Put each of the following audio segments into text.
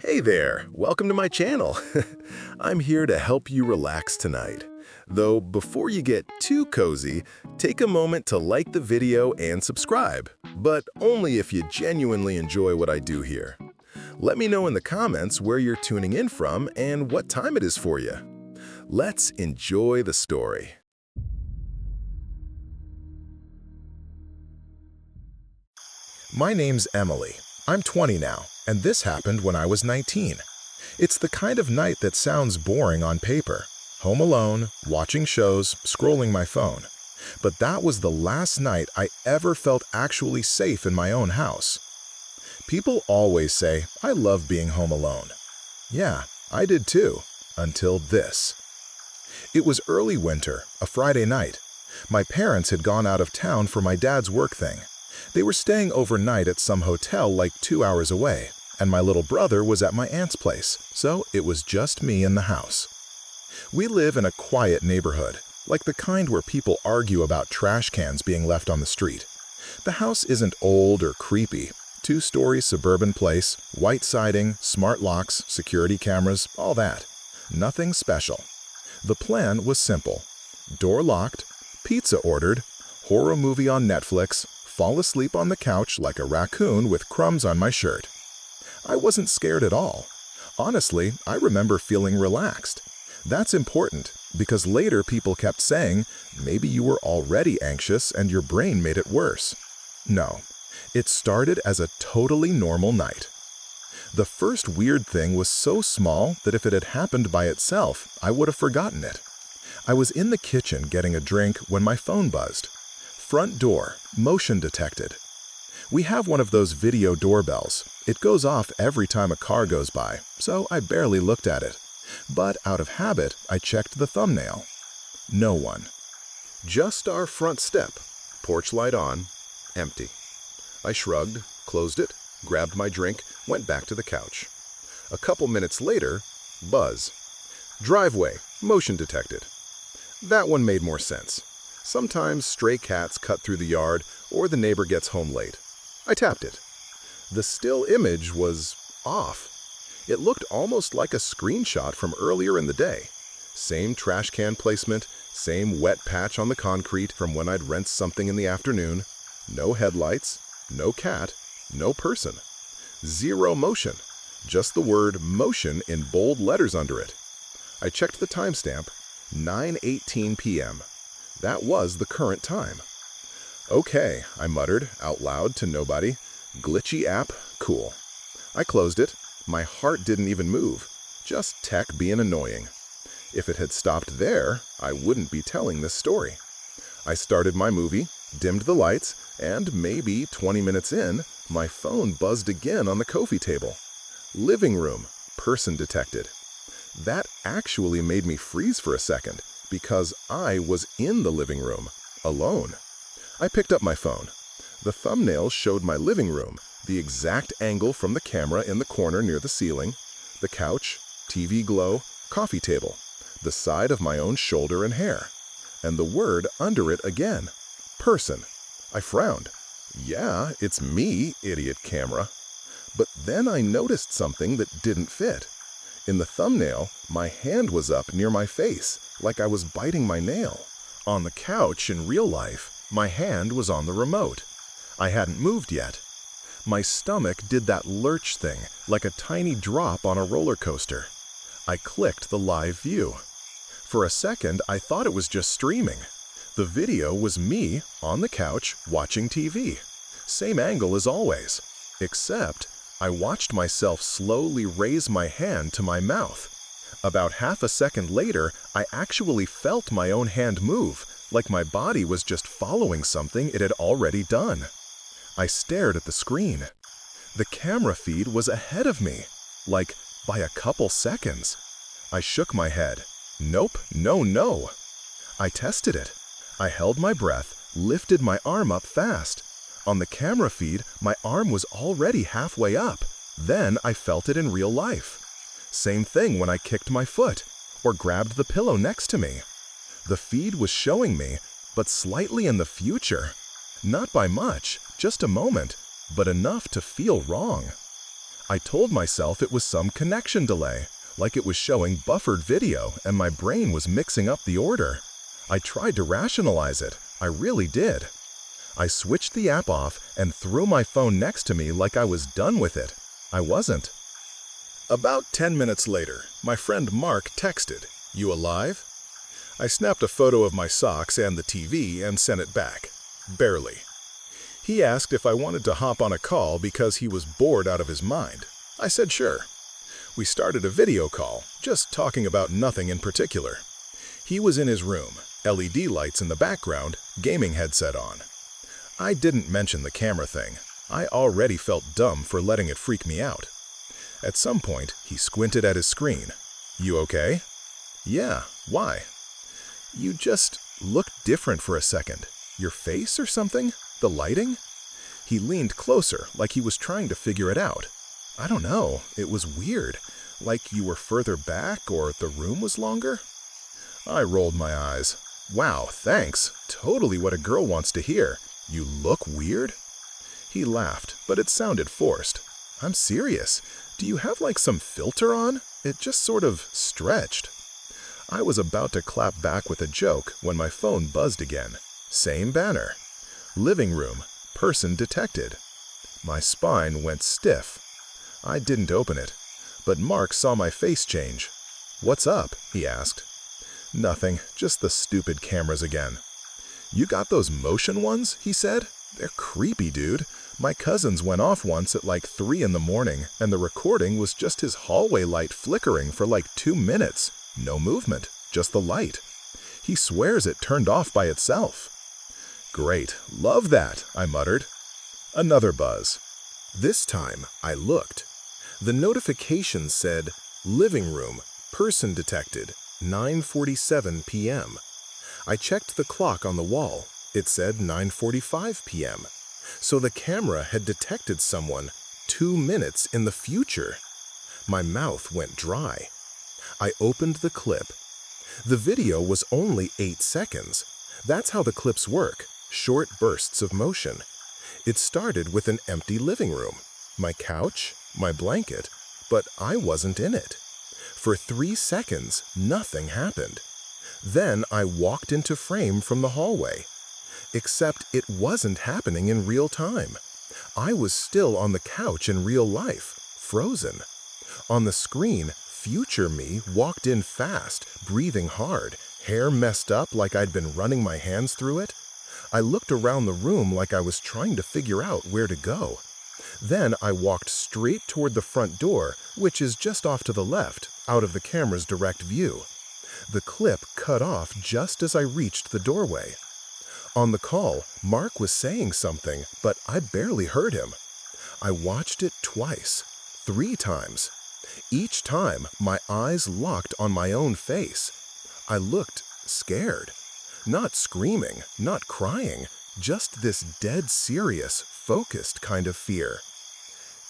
Hey there, welcome to my channel. I'm here to help you relax tonight. Though before you get too cozy, take a moment to like the video and subscribe, but only if you genuinely enjoy what I do here. Let me know in the comments where you're tuning in from and what time it is for you. Let's enjoy the story. My name's Emily. I'm 20 now, and this happened when I was 19. It's the kind of night that sounds boring on paper. Home alone, watching shows, scrolling my phone. But that was the last night I ever felt actually safe in my own house. People always say, I love being home alone. Yeah, I did too, until this. It was early winter, a Friday night. My parents had gone out of town for my dad's work thing. They were staying overnight at some hotel like 2 hours away, and my little brother was at my aunt's place, so it was just me in the house. We live in a quiet neighborhood, like the kind where people argue about trash cans being left on the street. The house isn't old or creepy. 2-story suburban place, white siding, smart locks, security cameras, all that. Nothing special. The plan was simple. Door locked, pizza ordered, horror movie on Netflix, fall asleep on the couch like a raccoon with crumbs on my shirt. I wasn't scared at all. Honestly, I remember feeling relaxed. That's important, because later people kept saying, maybe you were already anxious and your brain made it worse. No, it started as a totally normal night. The first weird thing was so small that if it had happened by itself, I would have forgotten it. I was in the kitchen getting a drink when my phone buzzed. Front door, motion detected. We have one of those video doorbells. It goes off every time a car goes by, so I barely looked at it. But out of habit, I checked the thumbnail. No one. Just our front step. Porch light on, empty. I shrugged, closed it, grabbed my drink, went back to the couch. A couple minutes later, buzz. Driveway, motion detected. That one made more sense. Sometimes stray cats cut through the yard or the neighbor gets home late. I tapped it. The still image was off. It looked almost like a screenshot from earlier in the day. Same trash can placement, same wet patch on the concrete from when I'd rinsed something in the afternoon. No headlights, no cat, no person. Zero motion. Just the word motion in bold letters under it. I checked the timestamp, 9:18 p.m. That was the current time. Okay, I muttered out loud to nobody. Glitchy app, cool. I closed it. My heart didn't even move. Just tech being annoying. If it had stopped there, I wouldn't be telling this story. I started my movie, dimmed the lights, and maybe 20 minutes in, my phone buzzed again on the coffee table. Living room, person detected. That actually made me freeze for a second, because I was in the living room, alone. I picked up my phone. The thumbnail showed my living room, the exact angle from the camera in the corner near the ceiling, the couch, TV glow, coffee table, the side of my own shoulder and hair, and the word under it again, person. I frowned. Yeah, it's me, idiot camera. But then I noticed something that didn't fit. In the thumbnail, my hand was up near my face, like I was biting my nail. On the couch in real life, my hand was on the remote. I hadn't moved yet. My stomach did that lurch thing, like a tiny drop on a roller coaster. I clicked the live view. For a second, I thought it was just streaming. The video was me on the couch watching TV. Same angle as always, except I watched myself slowly raise my hand to my mouth. About half a second later, I actually felt my own hand move, like my body was just following something it had already done. I stared at the screen. The camera feed was ahead of me, like by a couple seconds. I shook my head. Nope, no, no. I tested it. I held my breath, lifted my arm up fast. On the camera feed, my arm was already halfway up. Then I felt it in real life. Same thing when I kicked my foot or grabbed the pillow next to me. The feed was showing me, but slightly in the future. Not by much, just a moment, but enough to feel wrong. I told myself it was some connection delay, like it was showing buffered video and my brain was mixing up the order. I tried to rationalize it. I really did. I switched the app off and threw my phone next to me like I was done with it. I wasn't. About 10 minutes later, my friend Mark texted, "You alive?" I snapped a photo of my socks and the TV and sent it back. Barely. He asked if I wanted to hop on a call because he was bored out of his mind. I said sure. We started a video call, just talking about nothing in particular. He was in his room, LED lights in the background, gaming headset on. I didn't mention the camera thing. I already felt dumb for letting it freak me out. At some point, he squinted at his screen. "You okay?" "Yeah, why?" "You just looked different for a second. Your face or something? The lighting?" He leaned closer, like he was trying to figure it out. "I don't know. It was weird. Like you were further back or the room was longer?" I rolled my eyes. "Wow, thanks. Totally what a girl wants to hear. You look weird?" He laughed, but it sounded forced. "I'm serious. Do you have like some filter on? It just sort of stretched." I was about to clap back with a joke when my phone buzzed again. Same banner. Living room. Person detected. My spine went stiff. I didn't open it, but Mark saw my face change. "What's up?" he asked. "Nothing, just the stupid cameras again." "You got those motion ones?" he said. "They're creepy, dude. My cousin's went off once at like 3 in the morning, and the recording was just his hallway light flickering for like 2 minutes. No movement, just the light. He swears it turned off by itself." "Great, love that," I muttered. Another buzz. This time, I looked. The notification said, "Living room, person detected, 9:47 p.m." I checked the clock on the wall. It said 9:45 p.m. So the camera had detected someone 2 minutes in the future. My mouth went dry. I opened the clip. The video was only 8 seconds. That's how the clips work, short bursts of motion. It started with an empty living room, my couch, my blanket, but I wasn't in it. For 3 seconds, nothing happened. Then I walked into frame from the hallway. Except it wasn't happening in real time. I was still on the couch in real life, frozen. On the screen, future me walked in fast, breathing hard, hair messed up like I'd been running my hands through it. I looked around the room like I was trying to figure out where to go. Then I walked straight toward the front door, which is just off to the left, out of the camera's direct view. The clip cut off just as I reached the doorway. On the call, Mark was saying something, but I barely heard him. I watched it twice, 3 times. Each time, my eyes locked on my own face. I looked scared. Not screaming, not crying, just this dead serious, focused kind of fear.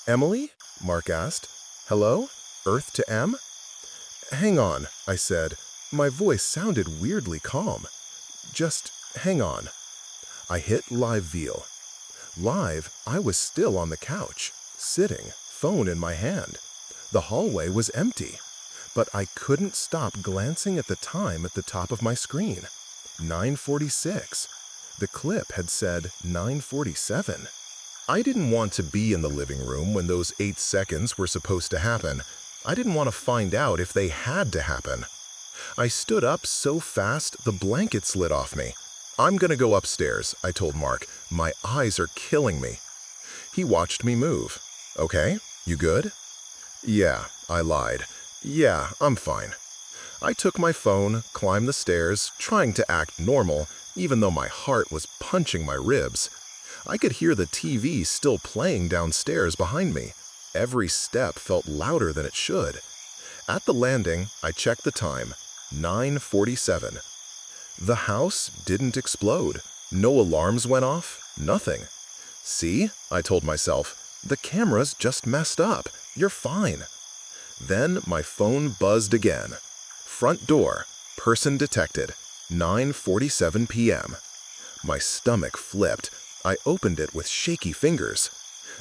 "Emily?" Mark asked. "Hello? Earth to M?" "Hang on," I said. My voice sounded weirdly calm. "Just hang on." I hit live veal. Live, I was still on the couch, sitting, phone in my hand. The hallway was empty, but I couldn't stop glancing at the time at the top of my screen. 9:46. The clip had said 9:47. I didn't want to be in the living room when those 8 seconds were supposed to happen. I didn't want to find out if they had to happen. I stood up so fast the blanket slid off me. "I'm gonna go upstairs," I told Mark. "My eyes are killing me." He watched me move. "Okay, you good?" "Yeah," I lied. "Yeah, I'm fine." I took my phone, climbed the stairs, trying to act normal, even though my heart was punching my ribs. I could hear the TV still playing downstairs behind me. Every step felt louder than it should. At the landing, I checked the time. 9:47. The house didn't explode. No alarms went off. Nothing. "See?" I told myself. "The camera's just messed up. You're fine." Then my phone buzzed again. Front door. Person detected. 9:47 p.m. My stomach flipped. I opened it with shaky fingers.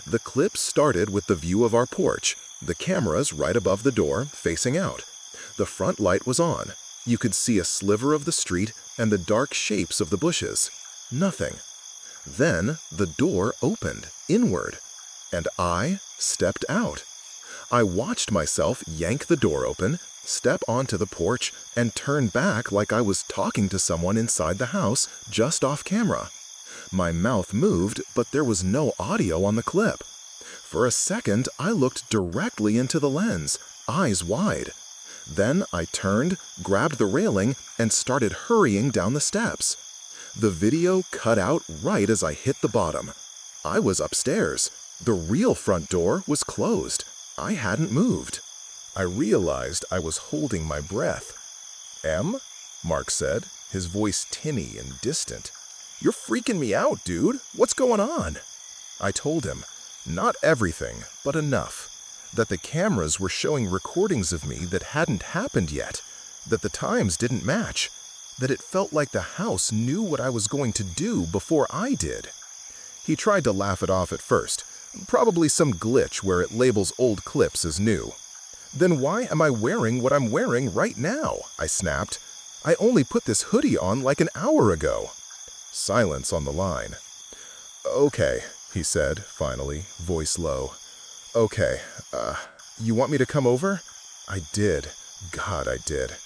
The clip started with the view of our porch, the cameras right above the door, facing out. The front light was on. You could see a sliver of the street and the dark shapes of the bushes. Nothing. Then the door opened inward, and I stepped out. I watched myself yank the door open, step onto the porch, and turn back like I was talking to someone inside the house just off camera. My mouth moved, but there was no audio on the clip. For a second, I looked directly into the lens, eyes wide. Then I turned, grabbed the railing, and started hurrying down the steps. The video cut out right as I hit the bottom. I was upstairs. The real front door was closed. I hadn't moved. I realized I was holding my breath. "Em?" Mark said, his voice tinny and distant. "You're freaking me out, dude. What's going on?" I told him, not everything, but enough. That the cameras were showing recordings of me that hadn't happened yet. That the times didn't match. That it felt like the house knew what I was going to do before I did. He tried to laugh it off at first. Probably some glitch where it labels old clips as new. "Then why am I wearing what I'm wearing right now?" I snapped. "I only put this hoodie on like an hour ago." Silence on the line. "Okay," he said, finally, voice low. "Okay, you want me to come over?" I did. God, I did.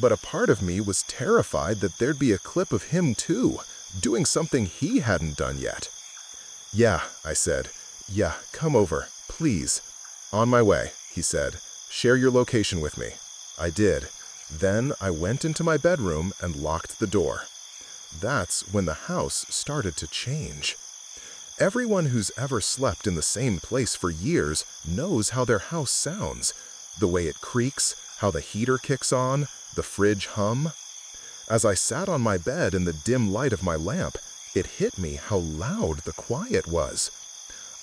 But a part of me was terrified that there'd be a clip of him too, doing something he hadn't done yet. "Yeah," I said. "Yeah, come over, please." "On my way," he said. "Share your location with me." I did. Then I went into my bedroom and locked the door. That's when the house started to change. Everyone who's ever slept in the same place for years knows how their house sounds. The way it creaks, how the heater kicks on, the fridge hum. As I sat on my bed in the dim light of my lamp, it hit me how loud the quiet was.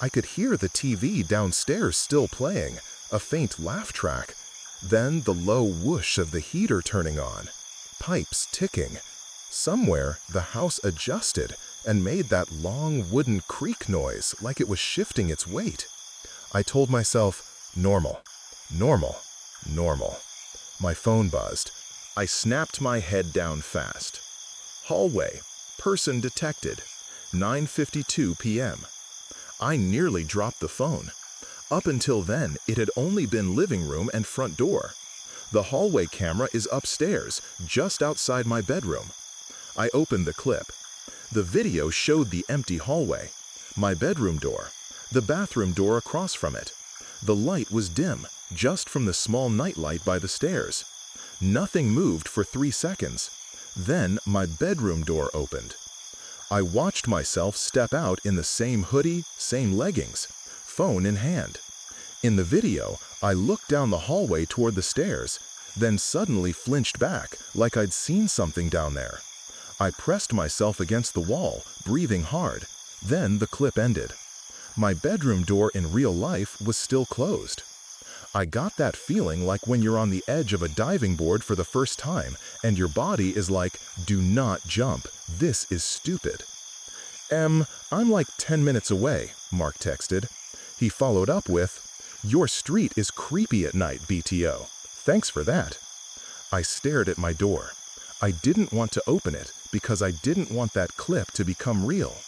I could hear the TV downstairs still playing, a faint laugh track. Then the low whoosh of the heater turning on, pipes ticking. Somewhere the house adjusted and made that long wooden creak noise like it was shifting its weight. I told myself, normal, normal, normal. My phone buzzed. I snapped my head down fast. Hallway, person detected, 9:52 p.m. I nearly dropped the phone. Up until then, it had only been living room and front door. The hallway camera is upstairs, just outside my bedroom. I opened the clip. The video showed the empty hallway, my bedroom door, the bathroom door across from it. The light was dim, just from the small nightlight by the stairs. Nothing moved for 3 seconds. Then my bedroom door opened. I watched myself step out in the same hoodie, same leggings, phone in hand. In the video, I looked down the hallway toward the stairs, then suddenly flinched back like I'd seen something down there. I pressed myself against the wall, breathing hard. Then the clip ended. My bedroom door in real life was still closed. I got that feeling like when you're on the edge of a diving board for the first time and your body is like, "Do not jump. This is stupid." I'm like 10 minutes away," Mark texted. He followed up with, "Your street is creepy at night, BTO. Thanks for that." I stared at my door. I didn't want to open it because I didn't want that clip to become real.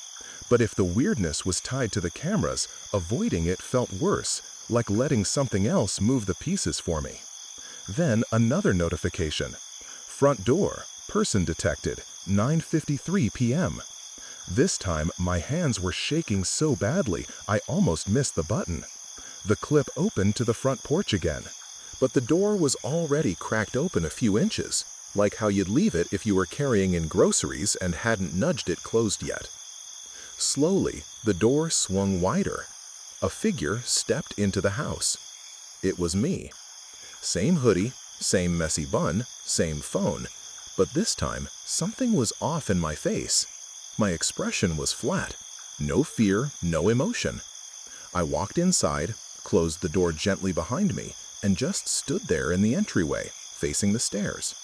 But if the weirdness was tied to the cameras, avoiding it felt worse, like letting something else move the pieces for me. Then another notification. Front door, person detected, 9:53 p.m. This time, my hands were shaking so badly, I almost missed the button. The clip opened to the front porch again. But the door was already cracked open a few inches, like how you'd leave it if you were carrying in groceries and hadn't nudged it closed yet. Slowly, the door swung wider. A figure stepped into the house. It was me. Same hoodie, same messy bun, same phone. But this time, something was off in my face. My expression was flat. No fear, no emotion. I walked inside, closed the door gently behind me, and just stood there in the entryway, facing the stairs.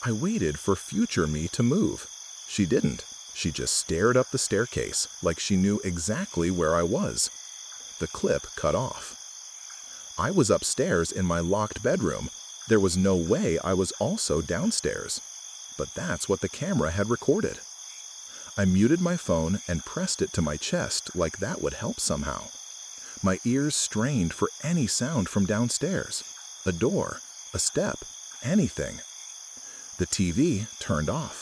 I waited for future me to move. She didn't. She just stared up the staircase, like she knew exactly where I was. the clip cut off. I was upstairs in my locked bedroom. There was no way I was also downstairs. But that's what the camera had recorded. I muted my phone and pressed it to my chest like that would help somehow. My ears strained for any sound from downstairs. A door, a step, anything. The TV turned off.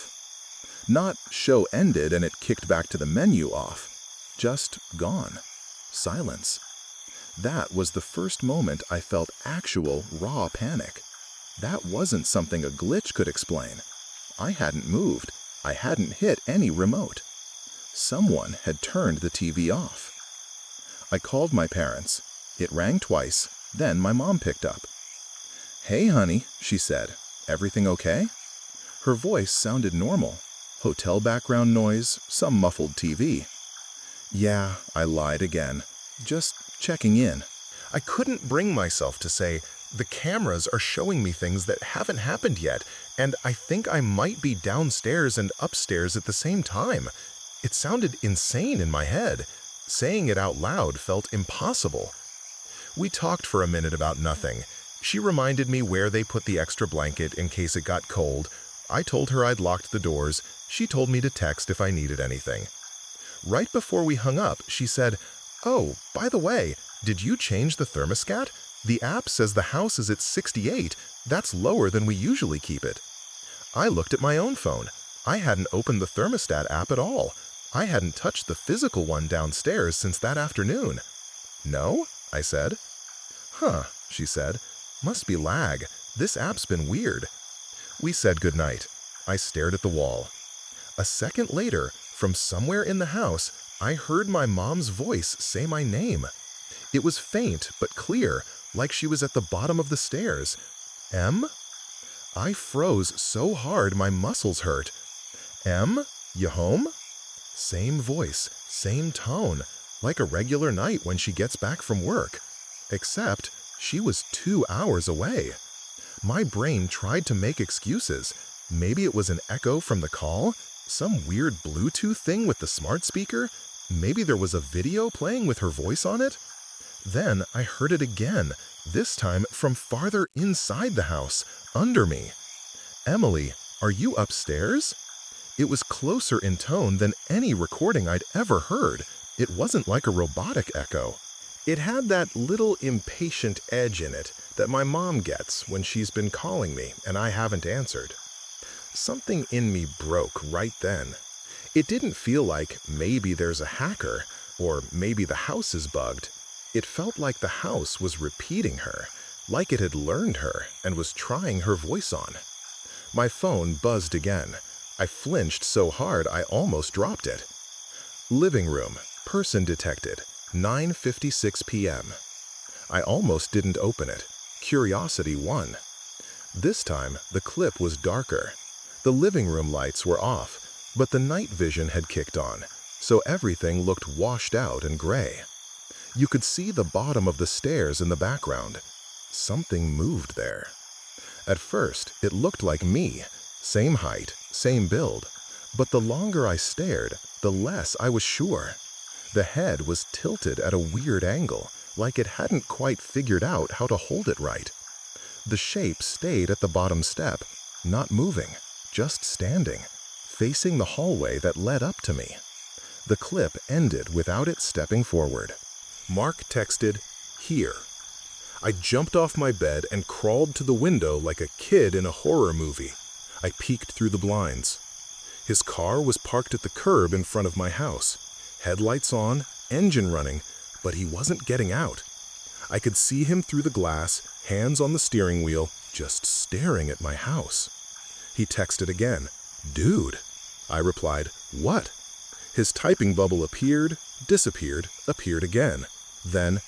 Not show ended and it kicked back to the menu off. Just gone. Silence. That was the first moment I felt actual, raw panic. That wasn't something a glitch could explain. I hadn't moved. I hadn't hit any remote. Someone had turned the TV off. I called my parents. It rang twice, then my mom picked up. "Hey, honey," she said. "Everything okay?" Her voice sounded normal. Hotel background noise, some muffled TV. "Yeah," I lied again. "Just checking in." I couldn't bring myself to say, "The cameras are showing me things that haven't happened yet, and I think I might be downstairs and upstairs at the same time." It sounded insane in my head. Saying it out loud felt impossible. We talked for a minute about nothing. She reminded me where they put the extra blanket in case it got cold. I told her I'd locked the doors. She told me to text if I needed anything. Right before we hung up, she said, "Oh, by the way, did you change the thermostat? The app says the house is at 68. That's lower than we usually keep it." I looked at my own phone. I hadn't opened the thermostat app at all. I hadn't touched the physical one downstairs since that afternoon. "No?" I said. "Huh," she said. "Must be lag. This app's been weird." We said goodnight. I stared at the wall. A second later, from somewhere in the house, I heard my mom's voice say my name. It was faint but clear, like she was at the bottom of the stairs. "Em?" I froze so hard my muscles hurt. "Em, you home?" Same voice, same tone, like a regular night when she gets back from work. Except she was 2 hours away. My brain tried to make excuses. Maybe it was an echo from the call? Some weird Bluetooth thing with the smart speaker? Maybe there was a video playing with her voice on it? Then I heard it again, this time from farther inside the house, under me. "Emily, are you upstairs?" It was closer in tone than any recording I'd ever heard. It wasn't like a robotic echo. It had that little impatient edge in it that my mom gets when she's been calling me and I haven't answered. Something in me broke right then. It didn't feel like maybe there's a hacker or maybe the house is bugged. It felt like the house was repeating her, like it had learned her and was trying her voice on. My phone buzzed again. I flinched so hard I almost dropped it. Living room, person detected, 9:56 p.m. I almost didn't open it. Curiosity won. This time, the clip was darker. The living room lights were off, but the night vision had kicked on, so everything looked washed out and gray. You could see the bottom of the stairs in the background. Something moved there. At first, it looked like me. Same height, same build. But the longer I stared, the less I was sure. The head was tilted at a weird angle, like it hadn't quite figured out how to hold it right. The shape stayed at the bottom step, not moving, just standing, facing the hallway that led up to me. The clip ended without it stepping forward. Mark texted, "Here." I jumped off my bed and crawled to the window like a kid in a horror movie. I peeked through the blinds. His car was parked at the curb in front of my house. Headlights on, engine running, but he wasn't getting out. I could see him through the glass, hands on the steering wheel, just staring at my house. He texted again, "Dude." I replied, "What?" His typing bubble appeared, disappeared, appeared again. Then,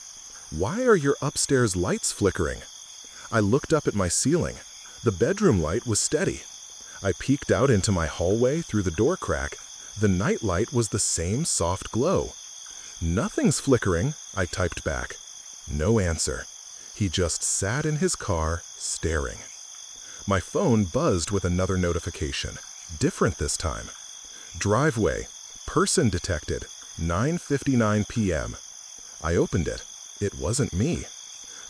"Why are your upstairs lights flickering?" I looked up at my ceiling. The bedroom light was steady. I peeked out into my hallway through the door crack. The night light was the same soft glow. "Nothing's flickering," I typed back. No answer. He just sat in his car, staring. My phone buzzed with another notification, different this time. Driveway, person detected, 9:59 p.m. I opened it. It wasn't me.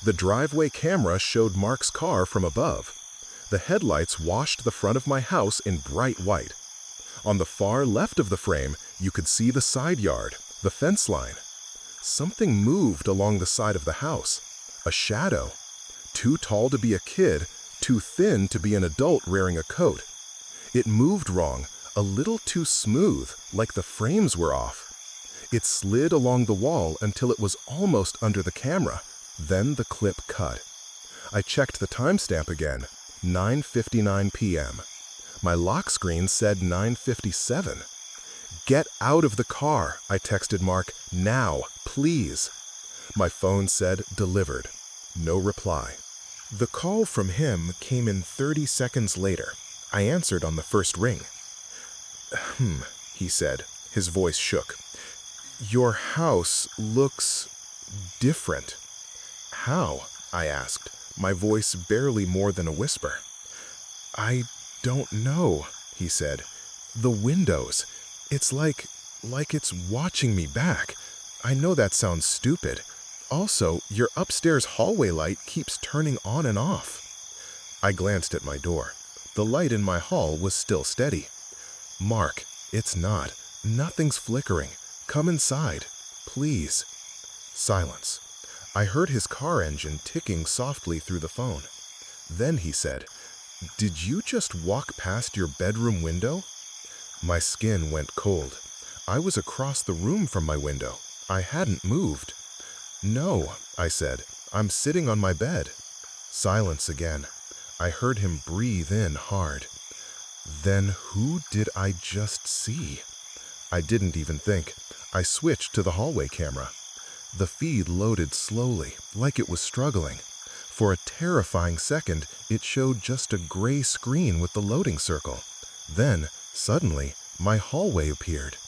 The driveway camera showed Mark's car from above. The headlights washed the front of my house in bright white. On the far left of the frame, you could see the side yard, the fence line. Something moved along the side of the house. A shadow. Too tall to be a kid, too thin to be an adult wearing a coat. It moved wrong, a little too smooth, like the frames were off. It slid along the wall until it was almost under the camera. Then the clip cut. I checked the timestamp again, 9:59 p.m. My lock screen said 9:57. "Get out of the car," I texted Mark. "Now, please." My phone said delivered. No reply. The call from him came in 30 seconds later. I answered on the first ring. He said. His voice shook. "Your house looks different." "How?" I asked, my voice barely more than a whisper. "I don't know," he said. "The windows. It's like it's watching me back. I know that sounds stupid. Also, your upstairs hallway light keeps turning on and off." I glanced at my door. The light in my hall was still steady. "Mark, it's not. Nothing's flickering. Come inside. Please." Silence. I heard his car engine ticking softly through the phone. Then he said, "Did you just walk past your bedroom window?" My skin went cold. I was across the room from my window. I hadn't moved. "No," I said. "I'm sitting on my bed." Silence again. I heard him breathe in hard. Then who did I just see? I didn't even think. I switched to the hallway camera. The feed loaded slowly, like it was struggling. For a terrifying second, it showed just a gray screen with the loading circle. Then, suddenly, my hallway appeared.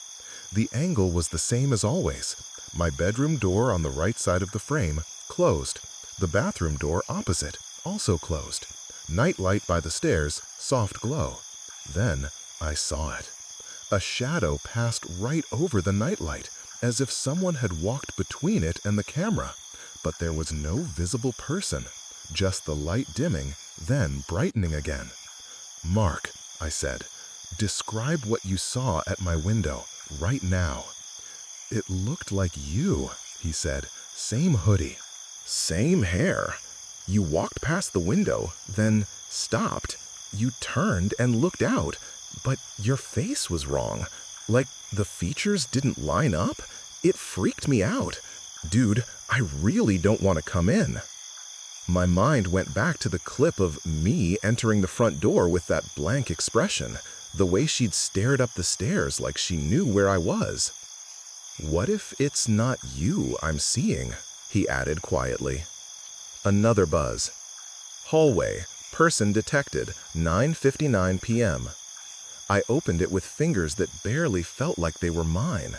The angle was the same as always. My bedroom door on the right side of the frame, closed. The bathroom door opposite, also closed. Nightlight by the stairs, soft glow. Then I saw it. A shadow passed right over the nightlight, as if someone had walked between it and the camera. But there was no visible person, just the light dimming, then brightening again. "Mark," I said, "describe what you saw at my window, right now." "It looked like you," he said. "Same hoodie. Same hair. You walked past the window, then stopped. You turned and looked out, but your face was wrong. Like the features didn't line up. It freaked me out. Dude, I really don't want to come in." My mind went back to the clip of me entering the front door with that blank expression, the way she'd stared up the stairs like she knew where I was. "What if it's not you I'm seeing?" he added quietly. Another buzz. Hallway, person detected, 9:59 p.m. I opened it with fingers that barely felt like they were mine.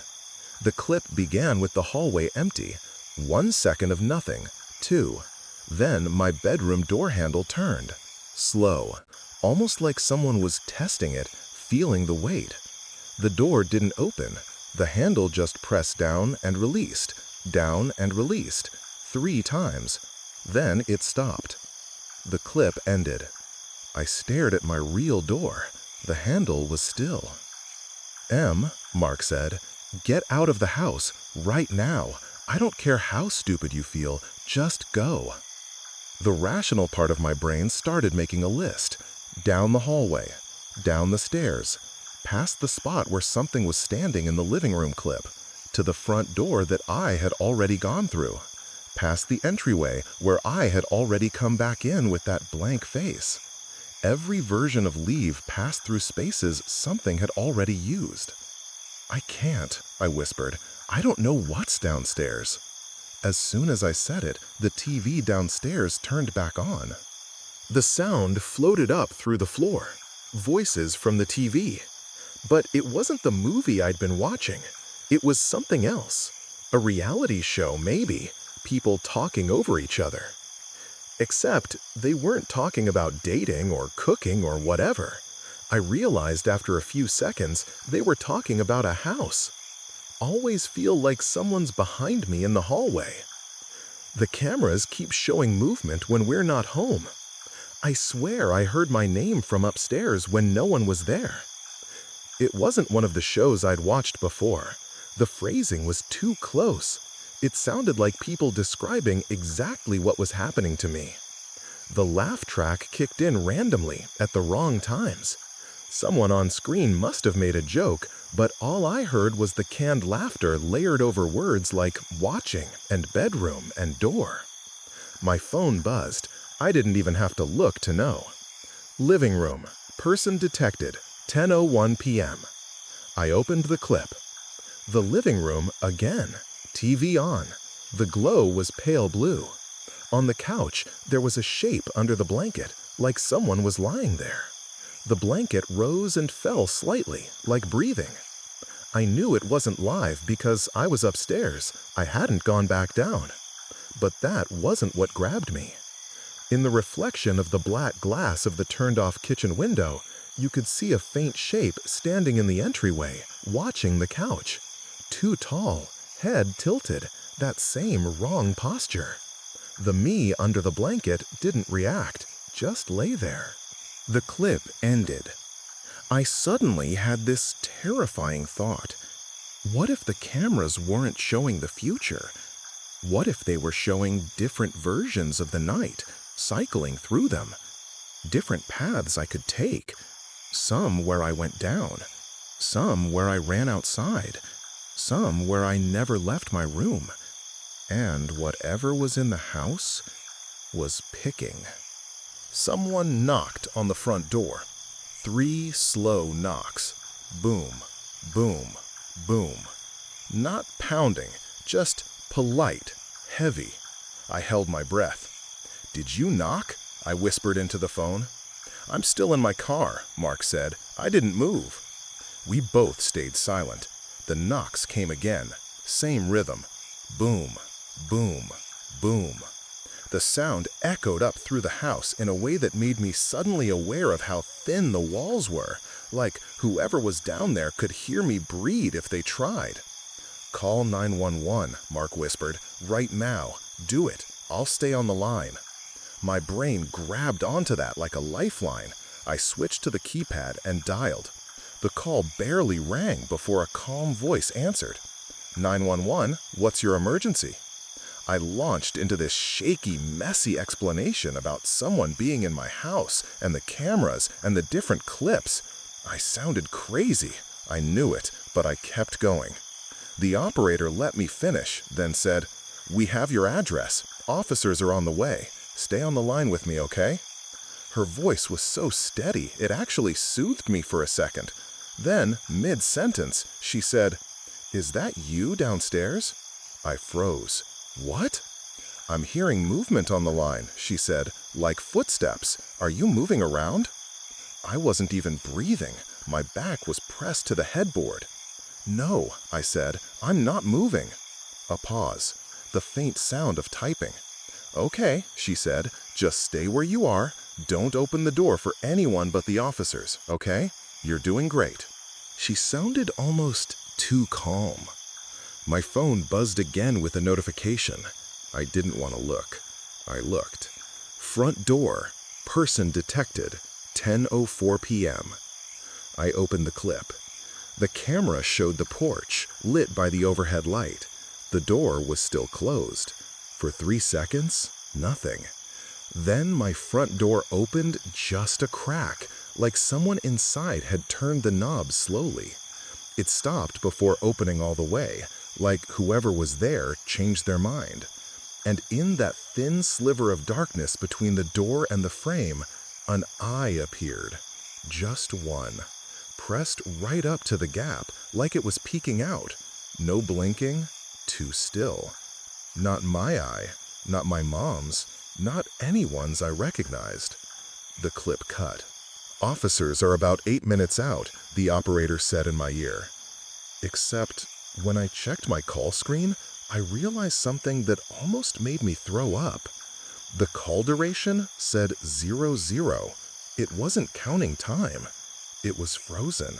The clip began with the hallway empty. 1 second of nothing. 2. Then my bedroom door handle turned. Slow. Almost like someone was testing it, feeling the weight. The door didn't open. The handle just pressed down and released. Down and released. 3 times. Then it stopped. The clip ended. I stared at my real door. The handle was still. Mark said, "Get out of the house, right now. I don't care how stupid you feel, just go." The rational part of my brain started making a list. Down the hallway, down the stairs, past the spot where something was standing in the living room clip, to the front door that I had already gone through, past the entryway where I had already come back in with that blank face. Every version of leave passed through spaces something had already used. "I can't," I whispered. "I don't know what's downstairs." As soon as I said it, the TV downstairs turned back on. The sound floated up through the floor. Voices from the TV. But it wasn't the movie I'd been watching. It was something else. A reality show, maybe. People talking over each other. Except they weren't talking about dating or cooking or whatever. I realized after a few seconds they were talking about a house. always feel like someone's behind me in the hallway. The cameras keep showing movement when we're not home. I swear I heard my name from upstairs when no one was there. It wasn't one of the shows I'd watched before. The phrasing was too close. It sounded like people describing exactly what was happening to me. The laugh track kicked in randomly at the wrong times. Someone on screen must have made a joke, but all I heard was the canned laughter layered over words like watching and bedroom and door. My phone buzzed. I didn't even have to look to know. Living room, person detected, 10:01 p.m. I opened the clip. The living room again, TV on. The glow was pale blue. On the couch, there was a shape under the blanket, like someone was lying there. The blanket rose and fell slightly, like breathing. I knew it wasn't live because I was upstairs. I hadn't gone back down. But that wasn't what grabbed me. In the reflection of the black glass of the turned-off kitchen window, you could see a faint shape standing in the entryway, watching the couch. Too tall, head tilted, that same wrong posture. The me under the blanket didn't react, just lay there. The clip ended. I suddenly had this terrifying thought. What if the cameras weren't showing the future? What if they were showing different versions of the night, cycling through them? Different paths I could take. Some where I went down. Some where I ran outside. Some where I never left my room. And whatever was in the house was picking. Someone knocked on the front door. 3 slow knocks. Boom, boom, boom. Not pounding, just polite, heavy. I held my breath. "Did you knock?" I whispered into the phone. "I'm still in my car," Mark said. "I didn't move." We both stayed silent. The knocks came again. Same rhythm. Boom, boom, boom. The sound echoed up through the house in a way that made me suddenly aware of how thin the walls were, like whoever was down there could hear me breathe if they tried. "Call 911, Mark whispered. "Right now. Do it. I'll stay on the line." My brain grabbed onto that like a lifeline. I switched to the keypad and dialed. The call barely rang before a calm voice answered. 911, what's your emergency?" I launched into this shaky, messy explanation about someone being in my house and the cameras and the different clips. I sounded crazy. I knew it, but I kept going. The operator let me finish, then said, "We have your address. Officers are on the way. Stay on the line with me, okay?" Her voice was so steady, it actually soothed me for a second. Then, mid-sentence, she said, "Is that you downstairs?" I froze. "What?" "I'm hearing movement on the line," she said, "like footsteps. Are you moving around?" I wasn't even breathing. My back was pressed to the headboard. "No," I said, "I'm not moving." A pause. The faint sound of typing. "Okay," she said, "just stay where you are. Don't open the door for anyone but the officers, okay? You're doing great." She sounded almost too calm. My phone buzzed again with a notification. I didn't want to look. I looked. Front door. Person detected. 10:04 p.m. I opened the clip. The camera showed the porch, lit by the overhead light. The door was still closed. For 3 seconds, nothing. Then my front door opened just a crack, like someone inside had turned the knob slowly. It stopped before opening all the way, like whoever was there changed their mind. And in that thin sliver of darkness between the door and the frame, an eye appeared. Just one. Pressed right up to the gap, like it was peeking out. No blinking, too still. Not my eye, not my mom's, not anyone's I recognized. The clip cut. "Officers are about 8 minutes out," the operator said in my ear. Except, when I checked my call screen, I realized something that almost made me throw up. The call duration said 00. It wasn't counting time. It was frozen.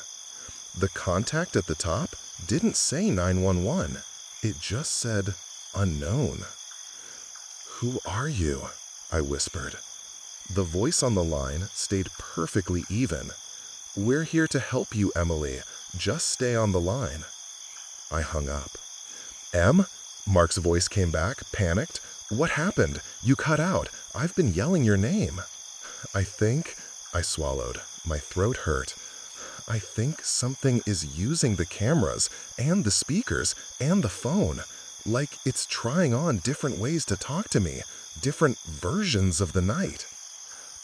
The contact at the top didn't say 911. It just said unknown. "Who are you?" I whispered. The voice on the line stayed perfectly even. "We're here to help you, Emily. Just stay on the line." I hung up. "Em?" Mark's voice came back, panicked. "What happened? You cut out. I've been yelling your name." I swallowed. My throat hurt. "I think something is using the cameras and the speakers and the phone. Like it's trying on different ways to talk to me, different versions of the night."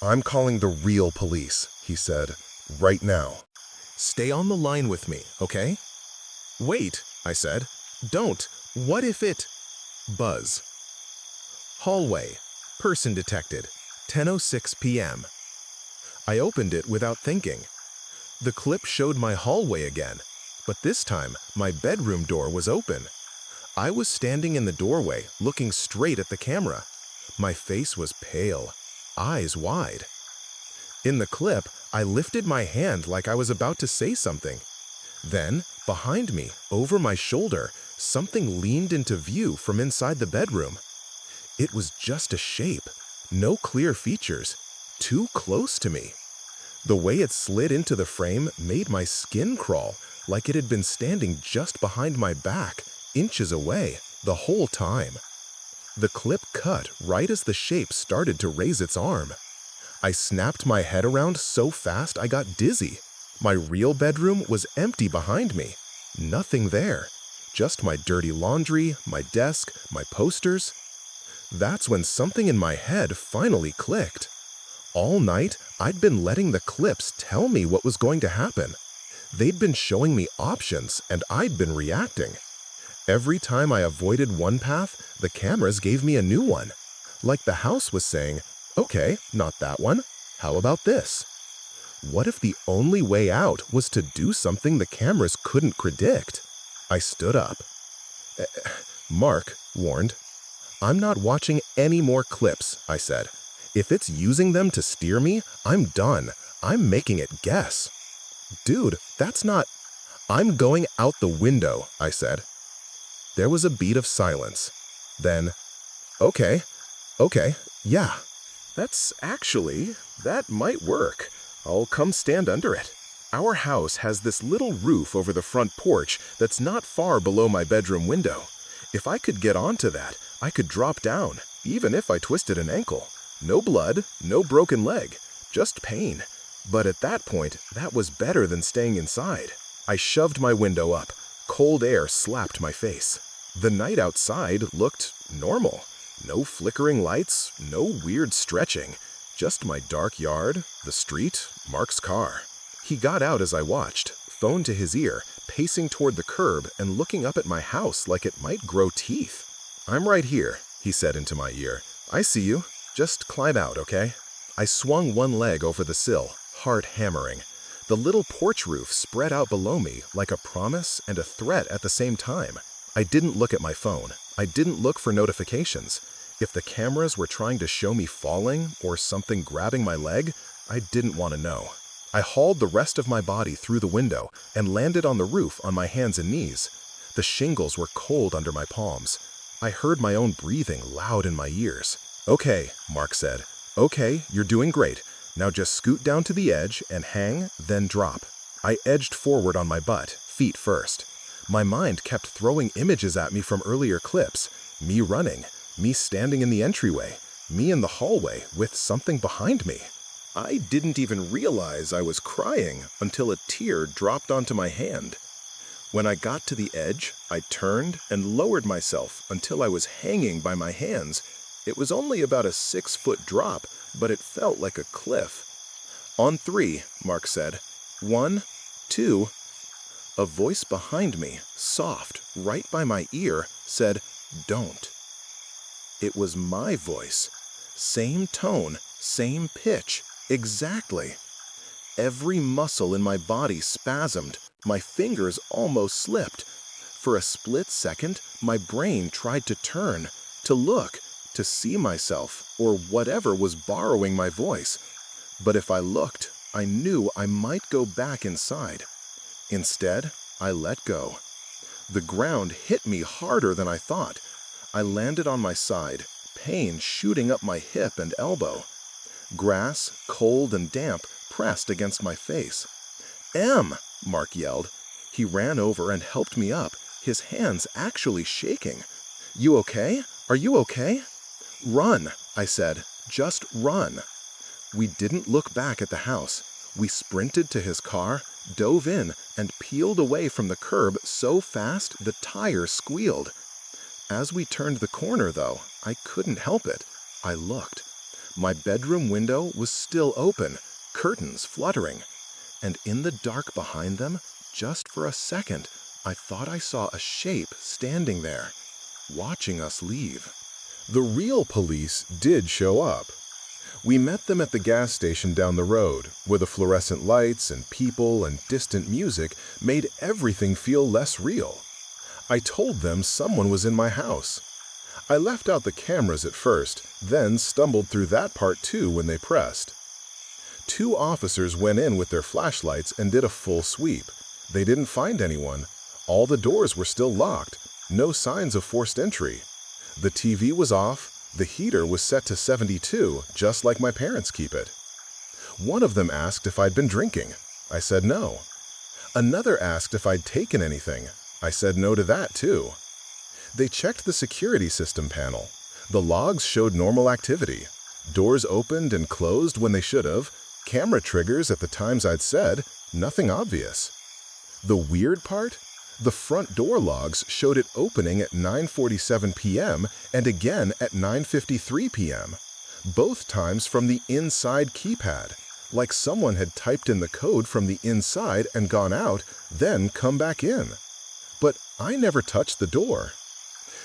"I'm calling the real police," he said, "right now." "Stay on the line with me, okay?" "Wait," I said. "Don't. What if it—" Buzz. Hallway. Person detected. 10:06 p.m. I opened it without thinking. The clip showed my hallway again, but this time my bedroom door was open. I was standing in the doorway, looking straight at the camera. My face was pale, eyes wide. In the clip, I lifted my hand like I was about to say something. Then, behind me, over my shoulder, something leaned into view from inside the bedroom. It was just a shape, no clear features, too close to me. The way it slid into the frame made my skin crawl, like it had been standing just behind my back, inches away, the whole time. The clip cut right as the shape started to raise its arm. I snapped my head around so fast I got dizzy. My real bedroom was empty behind me. Nothing there. Just my dirty laundry, my desk, my posters. That's when something in my head finally clicked. All night, I'd been letting the clips tell me what was going to happen. They'd been showing me options, and I'd been reacting. Every time I avoided one path, the cameras gave me a new one. Like the house was saying, "Okay, not that one. How about this?" What if the only way out was to do something the cameras couldn't predict? I stood up. Mark warned. "I'm not watching any more clips," I said. "If it's using them to steer me, I'm done. I'm making it guess." "Dude, that's not—" "I'm going out the window," I said. There was a beat of silence. Then, okay, yeah. That might work. I'll come stand under it. Our house has this little roof over the front porch that's not far below my bedroom window. If I could get onto that, I could drop down, even if I twisted an ankle. No blood, no broken leg, just pain. But at that point, that was better than staying inside. I shoved my window up. Cold air slapped my face. The night outside looked normal. No flickering lights, no weird stretching. Just my dark yard, the street, Mark's car. He got out as I watched, phone to his ear, pacing toward the curb and looking up at my house like it might grow teeth. "I'm right here," he said into my ear. "I see you. Just climb out, okay?" I swung one leg over the sill, heart hammering. The little porch roof spread out below me like a promise and a threat at the same time. I didn't look at my phone. I didn't look for notifications. If the cameras were trying to show me falling or something grabbing my leg, I didn't want to know. I hauled the rest of my body through the window and landed on the roof on my hands and knees. The shingles were cold under my palms. I heard my own breathing loud in my ears. "Okay," Mark said. "Okay, you're doing great. Now just scoot down to the edge and hang, then drop." I edged forward on my butt, feet first. My mind kept throwing images at me from earlier clips. Me running, me standing in the entryway, me in the hallway with something behind me. I didn't even realize I was crying until a tear dropped onto my hand. When I got to the edge, I turned and lowered myself until I was hanging by my hands. It was only about a 6-foot drop, but it felt like a cliff. "On 3, Mark said. 1, 2. A voice behind me, soft, right by my ear, said, "Don't." It was my voice. Same tone, same pitch, exactly. Every muscle in my body spasmed. My fingers almost slipped. For a split second, my brain tried to turn, to look, to see myself, or whatever was borrowing my voice. But if I looked, I knew I might go back inside. Instead, I let go. The ground hit me harder than I thought. I landed on my side, pain shooting up my hip and elbow. Grass, cold and damp, pressed against my face. "Em!" Mark yelled. He ran over and helped me up, his hands actually shaking. "You okay? Are you okay?" "Run," I said. "Just run." We didn't look back at the house. We sprinted to his car, dove in, and peeled away from the curb so fast the tires squealed. As we turned the corner, though, I couldn't help it. I looked. My bedroom window was still open, curtains fluttering. And in the dark behind them, just for a second, I thought I saw a shape standing there, watching us leave. The real police did show up. We met them at the gas station down the road, where the fluorescent lights and people and distant music made everything feel less real. I told them someone was in my house. I left out the cameras at first, then stumbled through that part too when they pressed. 2 officers went in with their flashlights and did a full sweep. They didn't find anyone. All the doors were still locked, no signs of forced entry. The TV was off. The heater was set to 72, just like my parents keep it. One of them asked if I'd been drinking. I said no. Another asked if I'd taken anything. I said no to that too. They checked the security system panel. The logs showed normal activity. Doors opened and closed when they should have. Camera triggers at the times I'd said. Nothing obvious. The weird part? The front door logs showed it opening at 9:47 p.m. and again at 9:53 p.m. Both times from the inside keypad, like someone had typed in the code from the inside and gone out, then come back in. But I never touched the door.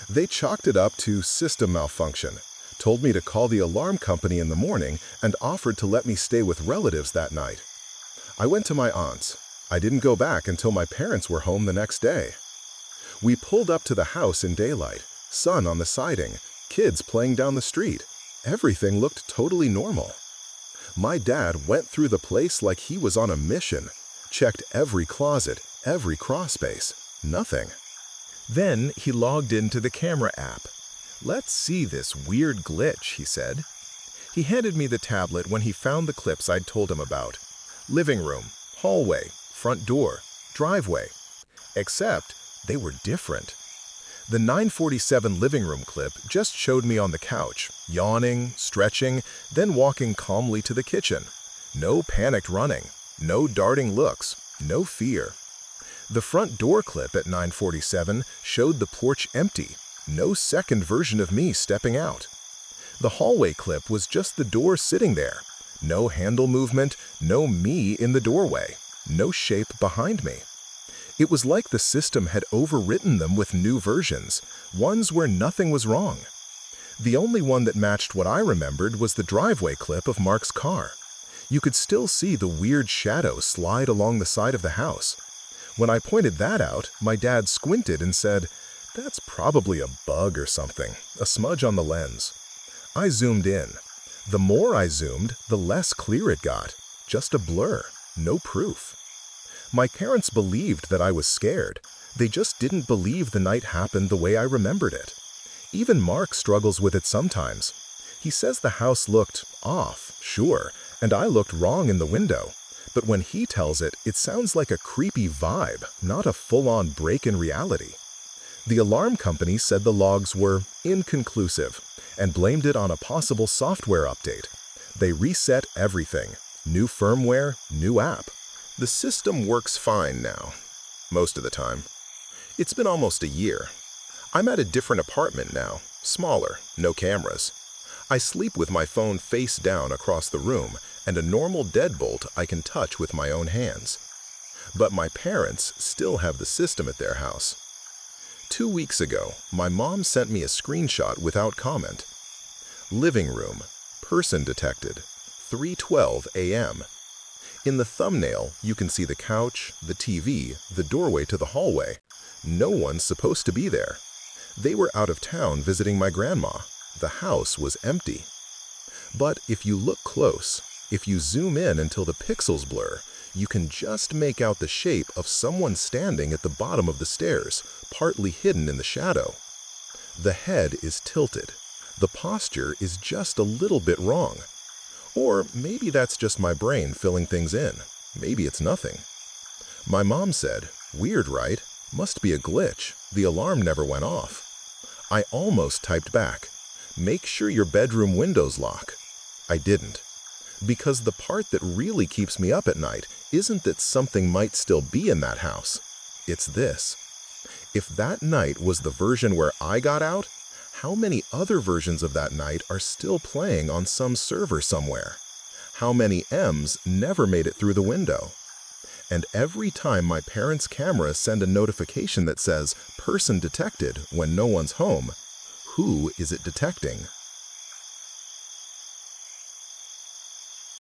They chalked it up to system malfunction, told me to call the alarm company in the morning, and offered to let me stay with relatives that night. I went to my aunt's. I didn't go back until my parents were home the next day. We pulled up to the house in daylight, sun on the siding, kids playing down the street. Everything looked totally normal. My dad went through the place like he was on a mission, checked every closet, every crawlspace. Nothing. Then he logged into the camera app. "Let's see this weird glitch," he said. He handed me the tablet when he found the clips I'd told him about. Living room, hallway, front door, driveway. Except they were different. The 9:47 living room clip just showed me on the couch, yawning, stretching, then walking calmly to the kitchen. No panicked running, no darting looks, no fear. The front door clip at 9:47 showed the porch empty, no second version of me stepping out. The hallway clip was just the door sitting there. No handle movement, no me in the doorway, no shape behind me. It was like the system had overwritten them with new versions, ones where nothing was wrong. The only one that matched what I remembered was the driveway clip of Mark's car. You could still see the weird shadow slide along the side of the house. When I pointed that out, my dad squinted and said, "That's probably a bug or something, a smudge on the lens." I zoomed in. The more I zoomed, the less clear it got. Just a blur, no proof. My parents believed that I was scared. They just didn't believe the night happened the way I remembered it. Even Mark struggles with it sometimes. He says the house looked off, sure, and I looked wrong in the window. But when he tells it, it sounds like a creepy vibe, not a full-on break in reality. The alarm company said the logs were inconclusive and blamed it on a possible software update. They reset everything. New firmware, new app. The system works fine now, most of the time. It's been almost a year. I'm at a different apartment now, smaller, no cameras. I sleep with my phone face down across the room and a normal deadbolt I can touch with my own hands. But my parents still have the system at their house. 2 weeks ago, my mom sent me a screenshot without comment. Living room, person detected, 3:12 a.m. In the thumbnail, you can see the couch, the TV, the doorway to the hallway. No one's supposed to be there. They were out of town visiting my grandma. The house was empty. But if you look close, if you zoom in until the pixels blur, You can just make out the shape of someone standing at the bottom of the stairs, partly hidden in the shadow. The head is tilted. The posture is just a little bit wrong. Or maybe that's just my brain filling things in. Maybe it's nothing. My mom said, "Weird, right? Must be a glitch. The alarm never went off." I almost typed back, "Make sure your bedroom windows lock." I didn't. Because the part that really keeps me up at night isn't that something might still be in that house. It's this. If that night was the version where I got out, how many other versions of that night are still playing on some server somewhere? How many M's never made it through the window? And every time my parents' cameras send a notification that says "person detected" when no one's home, who is it detecting?